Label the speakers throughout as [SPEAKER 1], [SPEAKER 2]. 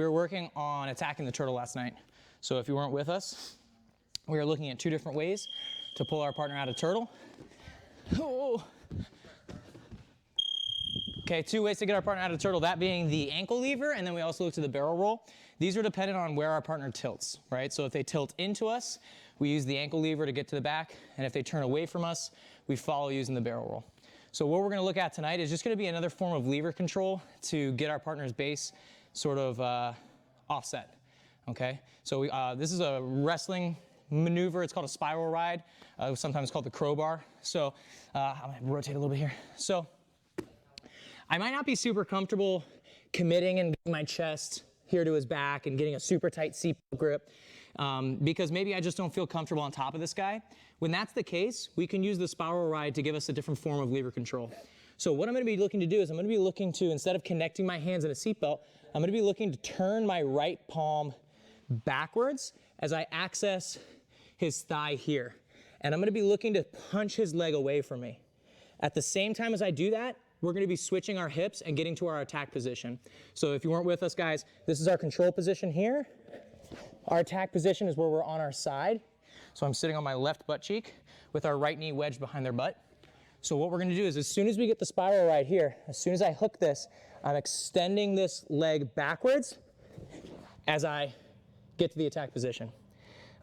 [SPEAKER 1] we were working on attacking the turtle last night. So if you weren't with us, we were looking at 2 different ways to pull our partner out of turtle. Oh. Okay, 2 ways to get our partner out of turtle, that being the ankle lever, and then we also look to the barrel roll. These are dependent on where our partner tilts, right? So if they tilt into us, we use the ankle lever to get to the back, and if they turn away from us, we follow using the barrel roll. So what we're going to look at tonight is just going to be another form of lever control to get our partner's base sort of offset, okay? So this is a wrestling maneuver. It's called a spiral ride, sometimes called the crowbar. So I'm going to rotate a little bit here. So I might not be super comfortable committing and getting my chest here to his back and getting a super tight seat grip because maybe I just don't feel comfortable on top of this guy. When that's the case, we can use the spiral ride to give us a different form of lever control. So what I'm going to be looking to do is I'm going to be looking to, instead of connecting my hands in a seatbelt, I'm going to be looking to turn my right palm backwards as I access his thigh here. And I'm going to be looking to punch his leg away from me. At the same time as I do that, we're going to be switching our hips and getting to our attack position. So if you weren't with us, guys, this is our control position here. Our attack position is where we're on our side. So I'm sitting on my left butt cheek with our right knee wedged behind their butt. So what we're going to do is as soon as we get the spiral right here, as soon as I hook this, I'm extending this leg backwards as I get to the attack position.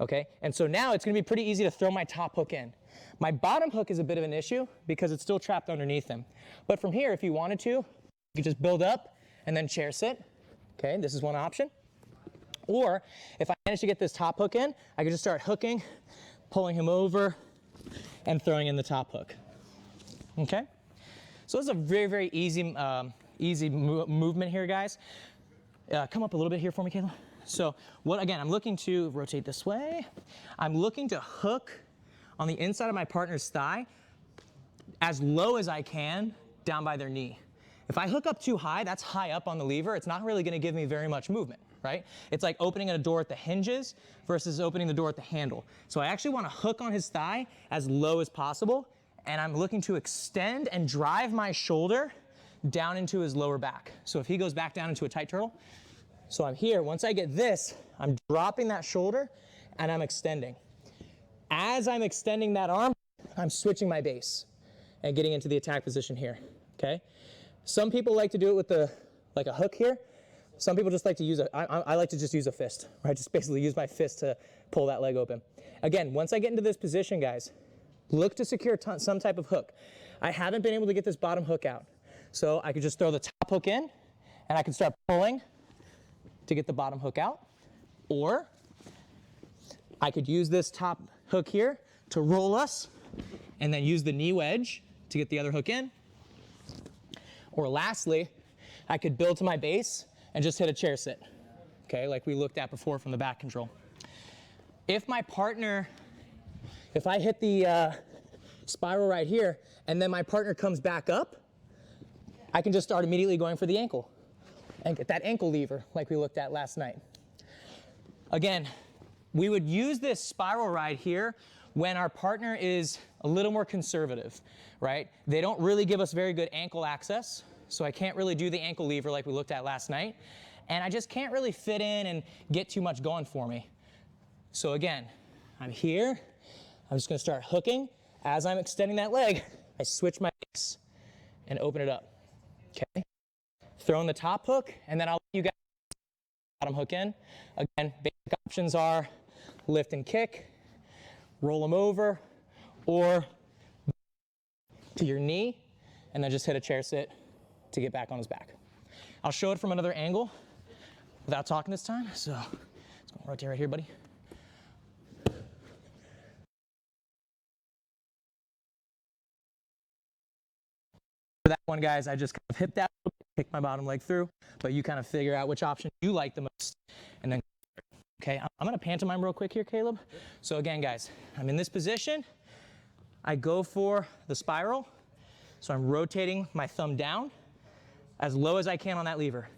[SPEAKER 1] Okay? And so now it's going to be pretty easy to throw my top hook in. My bottom hook is a bit of an issue because it's still trapped underneath him. But from here, if you wanted to, you could just build up and then chair sit. Okay, this is one option. Or if I manage to get this top hook in, I could just start hooking, pulling him over, and throwing in the top hook. Okay? So this is a very, very easy, movement here, guys. Come up a little bit here for me, Kayla. So again, I'm looking to rotate this way. I'm looking to hook on the inside of my partner's thigh as low as I can down by their knee. If I hook up too high, that's high up on the lever, it's not really going to give me very much movement, right? It's like opening a door at the hinges versus opening the door at the handle. So I actually want to hook on his thigh as low as possible, and I'm looking to extend and drive my shoulder down into his lower back. So if he goes back down into a tight turtle, so I'm here, once I get this, I'm dropping that shoulder and I'm extending. As I'm extending that arm, I'm switching my base and getting into the attack position here, okay? Some people like to do it with like a hook here. Some people just like to use I like to just use a fist, right? Just basically use my fist to pull that leg open. Again, once I get into this position, guys, look to secure some type of hook. I haven't been able to get this bottom hook out. So I could just throw the top hook in and I can start pulling to get the bottom hook out. Or I could use this top hook here to roll us and then use the knee wedge to get the other hook in. Or lastly, I could build to my base and just hit a chair sit, okay, like we looked at before from the back control. If I hit the spiral right here and then my partner comes back up, I can just start immediately going for the ankle and get that ankle lever like we looked at last night. Again, we would use this spiral ride here when our partner is a little more conservative, right? They don't really give us very good ankle access, so I can't really do the ankle lever like we looked at last night, and I just can't really fit in and get too much going for me. So again, I'm here, I'm just gonna start hooking. As I'm extending that leg, I switch my base and open it up, okay? Throw in the top hook, and then I'll let you guys bottom hook in. Again, basic options are lift and kick, roll them over, or to your knee, and then just hit a chair sit to get back on his back. I'll show it from another angle without talking this time, so let's go rotate right here, buddy. For that one, guys, I just kind of hip that, kick my bottom leg through, but you kind of figure out which option you like the most, and then okay, I'm going to pantomime real quick here, Caleb. So again, guys, I'm in this position. I go for the spiral. So I'm rotating my thumb down as low as I can on that lever.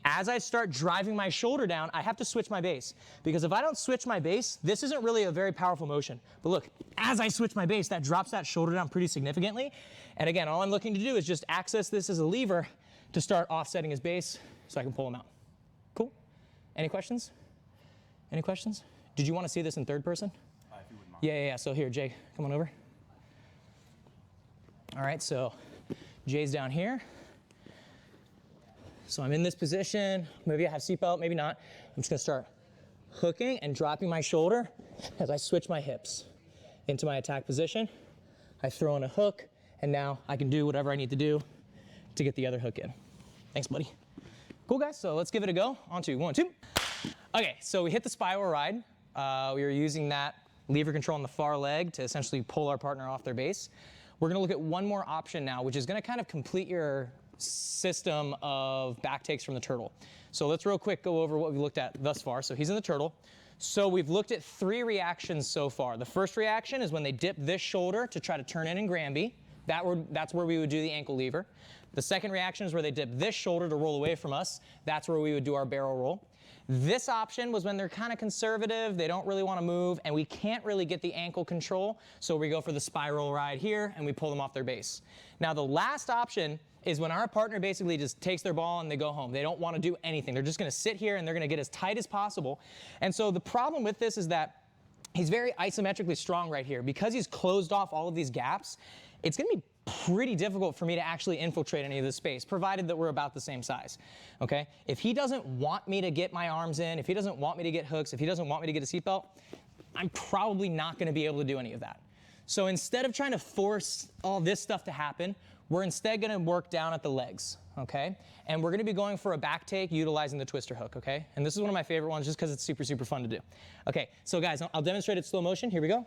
[SPEAKER 1] As I start driving my shoulder down, I have to switch my base. Because if I don't switch my base, this isn't really a very powerful motion. But look, as I switch my base, that drops that shoulder down pretty significantly. And again, all I'm looking to do is just access this as a lever to start offsetting his base so I can pull him out. Cool? Any questions? Any questions? Did you want to see this in third person?
[SPEAKER 2] If you wouldn't mind.
[SPEAKER 1] Yeah. So here, Jay, come on over. All right, so Jay's down here. So I'm in this position. Maybe I have seatbelt, maybe not. I'm just gonna start hooking and dropping my shoulder as I switch my hips into my attack position. I throw in a hook, and now I can do whatever I need to do to get the other hook in. Thanks, buddy. Cool, guys, so let's give it a go. On to 1, 2. Okay, so we hit the spiral ride. We were using that lever control on the far leg to essentially pull our partner off their base. We're gonna look at one more option now, which is gonna kind of complete your system of back takes from the turtle. So let's real quick go over what we looked at thus far. So he's in the turtle. So we've looked at 3 reactions so far. The first reaction is when they dip this shoulder to try to turn in Granby. That's where we would do the ankle lever. The second reaction is where they dip this shoulder to roll away from us. That's where we would do our barrel roll. This option was when they're kind of conservative, they don't really want to move, and we can't really get the ankle control, so we go for the spiral ride here, and we pull them off their base. Now the last option is when our partner basically just takes their ball and they go home. They don't want to do anything. They're just going to sit here and they're going to get as tight as possible. And so the problem with this is that he's very isometrically strong right here. Because he's closed off all of these gaps, it's going to be pretty difficult for me to actually infiltrate any of this space, provided that we're about the same size, okay? If he doesn't want me to get my arms in, if he doesn't want me to get hooks, if he doesn't want me to get a seatbelt, I'm probably not going to be able to do any of that. So instead of trying to force all this stuff to happen, we're instead going to work down at the legs, okay? And we're going to be going for a back take utilizing the twister hook, okay? And this is one of my favorite ones just because it's super, super fun to do. Okay, so guys, I'll demonstrate it slow motion. Here we go.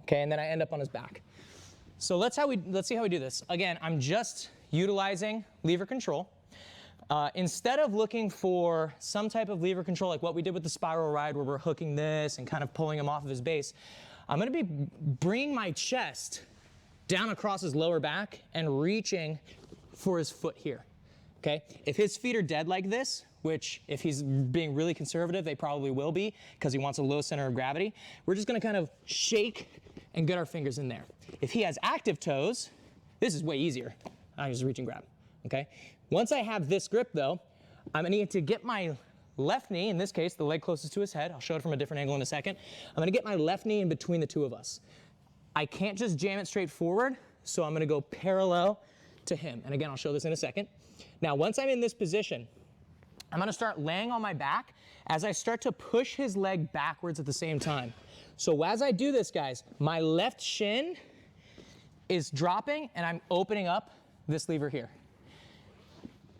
[SPEAKER 1] Okay, and then I end up on his back. So let's see how we do this. Again, I'm just utilizing lever control. Instead of looking for some type of lever control like what we did with the spiral ride where we're hooking this and kind of pulling him off of his base, I'm going to be bringing my chest down across his lower back and reaching for his foot here. Okay? If his feet are dead like this, which if he's being really conservative, they probably will be because he wants a low center of gravity, we're just going to kind of shake and get our fingers in there. If he has active toes, this is way easier. I just reach and grab. Okay? Once I have this grip though, I'm going to need to get my left knee, in this case, the leg closest to his head. I'll show it from a different angle in a second. I'm going to get my left knee in between the two of us. I can't just jam it straight forward, so I'm going to go parallel to him. And again, I'll show this in a second. Now, once I'm in this position, I'm going to start laying on my back as I start to push his leg backwards at the same time. So as I do this, guys, my left shin is dropping and I'm opening up this lever here.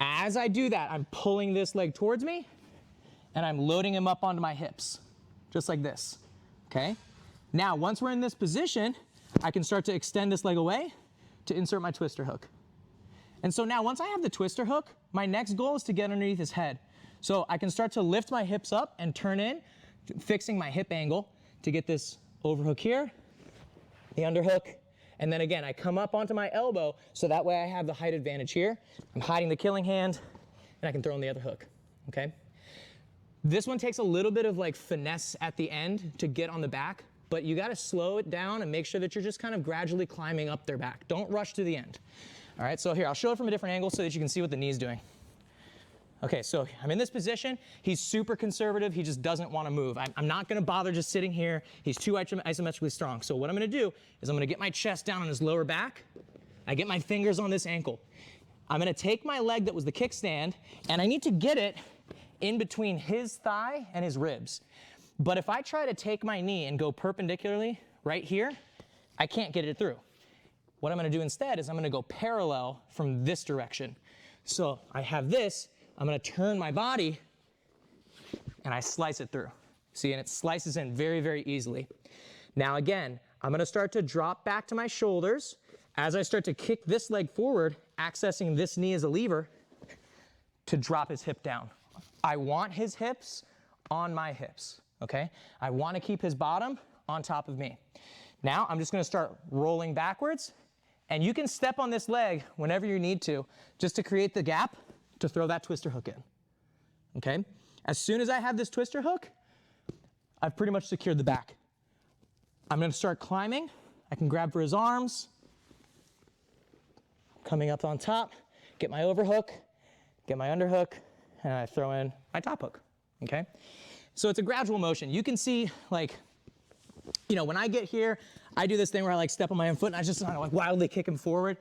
[SPEAKER 1] As I do that, I'm pulling this leg towards me and I'm loading him up onto my hips, just like this, okay? Now, once we're in this position, I can start to extend this leg away to insert my twister hook. And so now once I have the twister hook, my next goal is to get underneath his head. So I can start to lift my hips up and turn in, fixing my hip angle to get this overhook here, the underhook, and then again, I come up onto my elbow so that way I have the height advantage here. I'm hiding the killing hand, and I can throw in the other hook, okay? This one takes a little bit of like finesse at the end to get on the back, but you gotta slow it down and make sure that you're just kind of gradually climbing up their back. Don't rush to the end. All right, so here, I'll show it from a different angle so that you can see what the knee's doing. Okay, so I'm in this position. He's super conservative. He just doesn't want to move. I'm not going to bother just sitting here. He's too isometrically strong. So what I'm going to do is I'm going to get my chest down on his lower back. I get my fingers on this ankle. I'm going to take my leg that was the kickstand, and I need to get it in between his thigh and his ribs. But if I try to take my knee and go perpendicularly right here, I can't get it through. What I'm going to do instead is I'm going to go parallel from this direction. So I have this. I'm going to turn my body, and I slice it through. See, and it slices in very, very easily. Now again, I'm going to start to drop back to my shoulders as I start to kick this leg forward, accessing this knee as a lever to drop his hip down. I want his hips on my hips, okay? I want to keep his bottom on top of me. Now I'm just going to start rolling backwards, and you can step on this leg whenever you need to, just to create the gap to throw that twister hook in, okay? As soon as I have this twister hook, I've pretty much secured the back. I'm gonna start climbing. I can grab for his arms, coming up on top, get my overhook, get my underhook, and I throw in my top hook, okay? So it's a gradual motion. You can see, like, you know, when I get here, I do this thing where I like step on my own foot and I just like wildly kick him forward.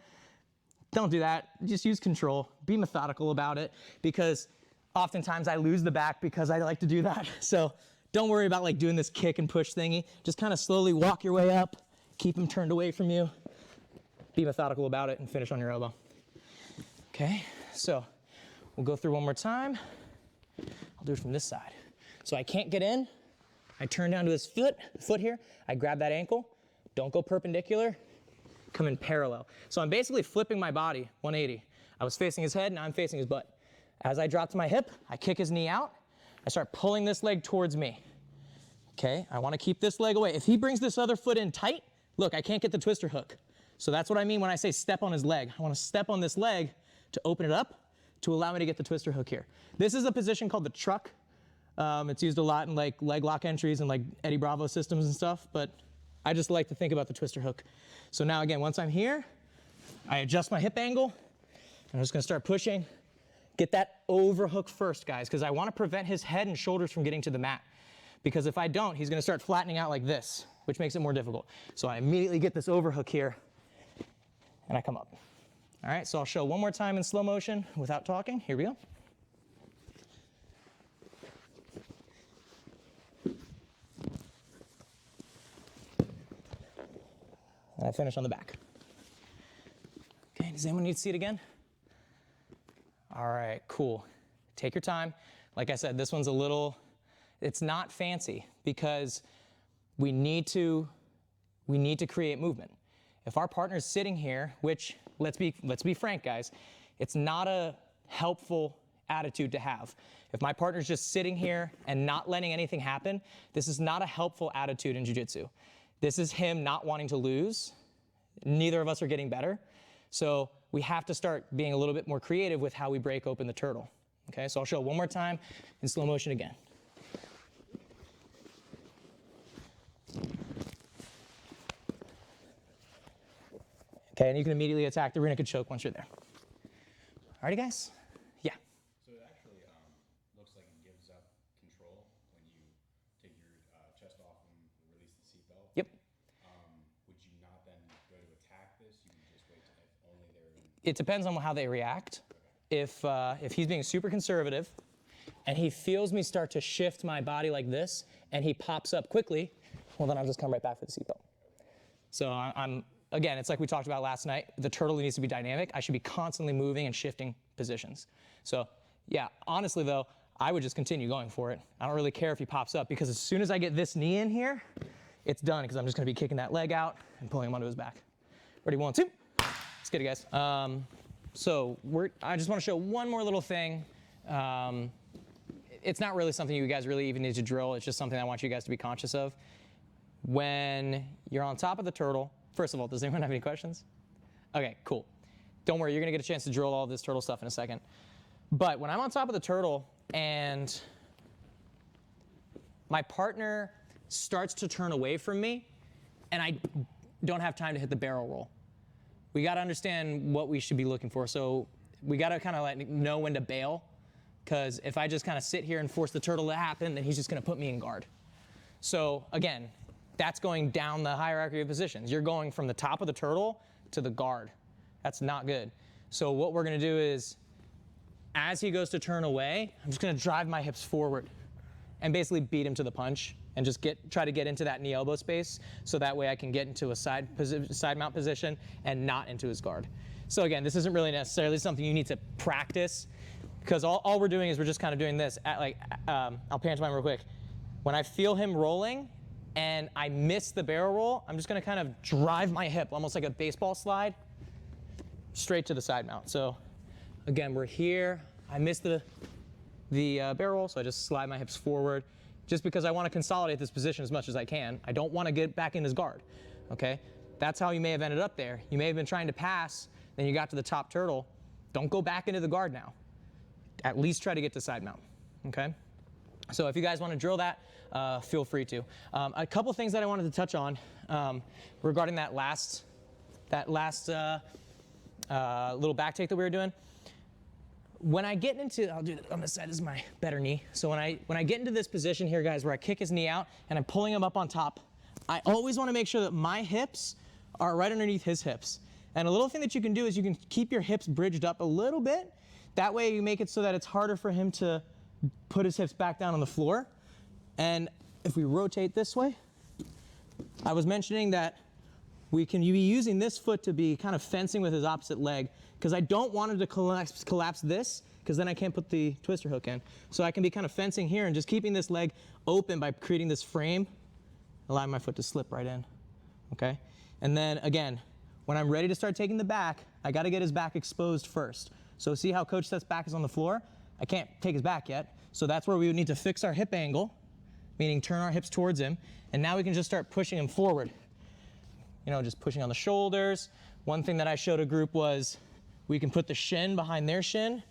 [SPEAKER 1] Don't do that. Just use control. Be methodical about it, because oftentimes I lose the back because I like to do that. So don't worry about like doing this kick and push thingy. Just kind of slowly walk your way up, keep him turned away from you. Be methodical about it and finish on your elbow. Okay, so we'll go through one more time. I'll do it from this side. So I can't get in. I turn down to his foot here. I grab that ankle. Don't go perpendicular. Come in parallel. So I'm basically flipping my body 180. I was facing his head, now I'm facing his butt. As I drop to my hip, I kick his knee out. I start pulling this leg towards me. Okay, I want to keep this leg away. If he brings this other foot in tight, look, I can't get the twister hook. So that's what I mean when I say step on his leg. I want to step on this leg to open it up to allow me to get the twister hook here. This is a position called the truck. It's used a lot in like leg lock entries and like Eddie Bravo systems and stuff, but I just like to think about the twister hook. So now again, once I'm here, I adjust my hip angle. I'm just gonna start pushing. Get that overhook first, guys, because I want to prevent his head and shoulders from getting to the mat. Because if I don't, he's gonna start flattening out like this, which makes it more difficult. So I immediately get this overhook here, and I come up. All right, so I'll show one more time in slow motion without talking. Here we go. And I finish on the back. Okay, does anyone need to see it again? All right, cool. Take your time. Like I said, this one's a little, it's not fancy because we need to create movement. If our partner's sitting here, which let's be frank, guys, it's not a helpful attitude to have. If my partner's just sitting here and not letting anything happen, this is not a helpful attitude in jiu-jitsu. This is him not wanting to lose. Neither of us are getting better. So we have to start being a little bit more creative with how we break open the turtle. Okay, so I'll show it one more time in slow motion again. Okay, and you can immediately attack the rear naked choke once you're there. Alrighty, guys? Yeah.
[SPEAKER 2] So it actually looks like it gives up control when you take your chest off and release the seatbelt.
[SPEAKER 1] Yep.
[SPEAKER 2] Would you not then go to attack this? You would just wait till if only they're...
[SPEAKER 1] It depends on how they react. If he's being super conservative and he feels me start to shift my body like this and he pops up quickly, well, then I'll just come right back for the seatbelt. So again, it's like we talked about last night. The turtle needs to be dynamic. I should be constantly moving and shifting positions. So yeah, honestly though, I would just continue going for it. I don't really care if he pops up because as soon as I get this knee in here, it's done because I'm just gonna be kicking that leg out and pulling him onto his back. Ready, 1, 2. Let's get it, guys. So I just want to show one more little thing. It's not really something you guys really even need to drill. It's just something I want you guys to be conscious of. When you're on top of the turtle, first of all, does anyone have any questions? Okay, cool. Don't worry, you're going to get a chance to drill all of this turtle stuff in a second. But when I'm on top of the turtle and my partner starts to turn away from me and I don't have time to hit the barrel roll, we got to understand what we should be looking for. So we got to kind of like know when to bail, because if I just kind of sit here and force the turtle to happen, then he's just going to put me in guard. So again, that's going down the hierarchy of positions. You're going from the top of the turtle to the guard. That's not good. So what we're going to do is, as he goes to turn away, I'm just going to drive my hips forward and basically beat him to the punch and just try to get into that knee elbow space, so that way I can get into a side mount position and not into his guard. So again, this isn't really necessarily something you need to practice, because all we're doing is we're just kind of doing this. I'll pantomime real quick. When I feel him rolling and I miss the barrel roll, I'm just going to kind of drive my hip, almost like a baseball slide, straight to the side mount. So again, we're here. I missed the barrel roll, so I just slide my hips forward, just because I want to consolidate this position as much as I can. I don't want to get back in his guard, okay? That's how you may have ended up there. You may have been trying to pass, then you got to the top turtle. Don't go back into the guard now. At least try to get to side mount, okay? So if you guys want to drill that, feel free to. A couple things that I wanted to touch on regarding that last little back take that we were doing. When I get into, I'll do it on this side, this is my better knee. So when I get into this position here, guys, where I kick his knee out and I'm pulling him up on top, I always want to make sure that my hips are right underneath his hips. And a little thing that you can do is you can keep your hips bridged up a little bit. That way you make it so that it's harder for him to put his hips back down on the floor. And if we rotate this way, I was mentioning that we can be using this foot to be kind of fencing with his opposite leg, because I don't want him to collapse this, because then I can't put the twister hook in. So I can be kind of fencing here and just keeping this leg open by creating this frame, allowing my foot to slip right in, okay? And then again, when I'm ready to start taking the back, I gotta get his back exposed first. So see how Coach Seth's back is on the floor? I can't take his back yet. So that's where we would need to fix our hip angle, meaning turn our hips towards him. And now we can just start pushing him forward. You know, just pushing on the shoulders. One thing that I showed a group was we can put the shin behind their shin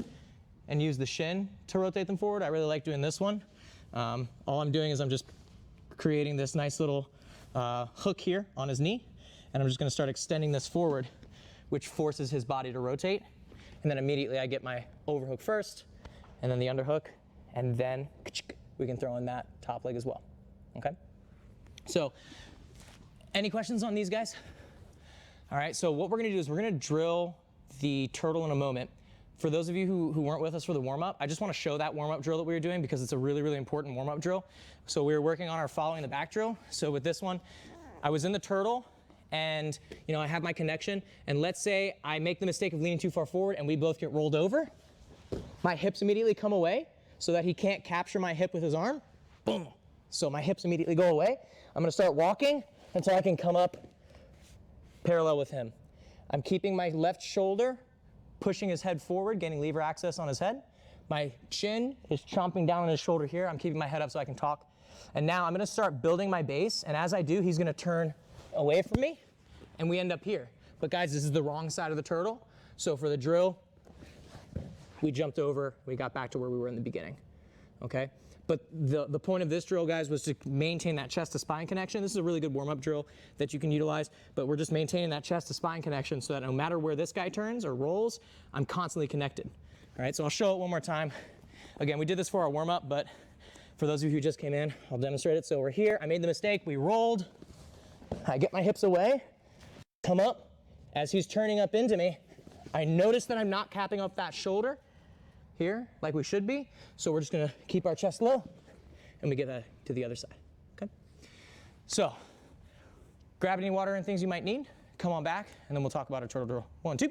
[SPEAKER 1] and use the shin to rotate them forward. I really like doing this one. All I'm doing is I'm just creating this nice little hook here on his knee, and I'm just gonna start extending this forward, which forces his body to rotate. And then immediately I get my overhook first, and then the underhook, and then we can throw in that top leg as well, okay? So, any questions on these guys? All right, so what we're gonna do is we're gonna drill the turtle in a moment. For those of you who weren't with us for the warm-up, I just wanna show that warm-up drill that we were doing because it's a really, really important warm-up drill. So we were working on our following the back drill. So with this one, I was in the turtle and I have my connection, and let's say I make the mistake of leaning too far forward and we both get rolled over. My hips immediately come away so that he can't capture my hip with his arm. Boom. So my hips immediately go away. I'm gonna start walking until I can come up parallel with him. I'm keeping my left shoulder, pushing his head forward, gaining lever access on his head. My chin is chomping down on his shoulder here. I'm keeping my head up so I can talk. And now I'm gonna start building my base, and as I do, he's gonna turn away from me, and we end up here. But guys, this is the wrong side of the turtle. So for the drill, we jumped over, we got back to where we were in the beginning, okay? But the point of this drill, guys, was to maintain that chest to spine connection. This is a really good warm-up drill that you can utilize, but we're just maintaining that chest to spine connection so that no matter where this guy turns or rolls, I'm constantly connected. All right, so I'll show it one more time. Again, we did this for our warm-up, but for those of you who just came in, I'll demonstrate it. So we're here, I made the mistake, we rolled, I get my hips away, come up. As he's turning up into me, I notice that I'm not capping up that shoulder here like we should be. So we're just gonna keep our chest low and we get that to the other side, okay? So, grab any water and things you might need, come on back, and then we'll talk about our turtle drill. 1, 2.